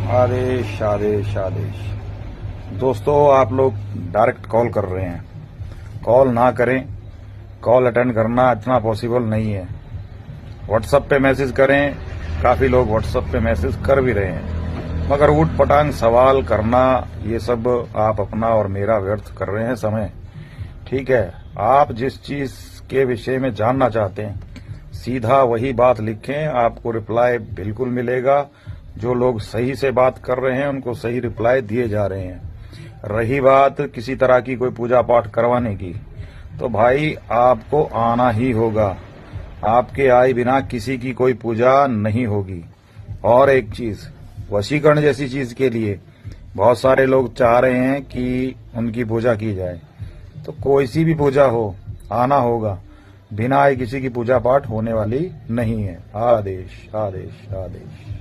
आदेश आदेश आदेश। दोस्तों, आप लोग डायरेक्ट कॉल कर रहे हैं, कॉल ना करें। कॉल अटेंड करना इतना पॉसिबल नहीं है। व्हाट्सएप पे मैसेज करें, काफी लोग व्हाट्सएप पे मैसेज कर भी रहे हैं, मगर ऊट पटांग सवाल करना, ये सब आप अपना और मेरा व्यर्थ कर रहे हैं समय। ठीक है, आप जिस चीज के विषय में जानना चाहते हैं सीधा वही बात लिखें, आपको रिप्लाई बिल्कुल मिलेगा। जो लोग सही से बात कर रहे हैं उनको सही रिप्लाई दिए जा रहे हैं। रही बात किसी तरह की कोई पूजा पाठ करवाने की, तो भाई आपको आना ही होगा। आपके आए बिना किसी की कोई पूजा नहीं होगी। और एक चीज, वशीकरण जैसी चीज के लिए बहुत सारे लोग चाह रहे हैं कि उनकी पूजा की जाए, तो कोई सी भी पूजा हो, आना होगा। बिना आए किसी की पूजा पाठ होने वाली नहीं है। आदेश आदेश आदेश।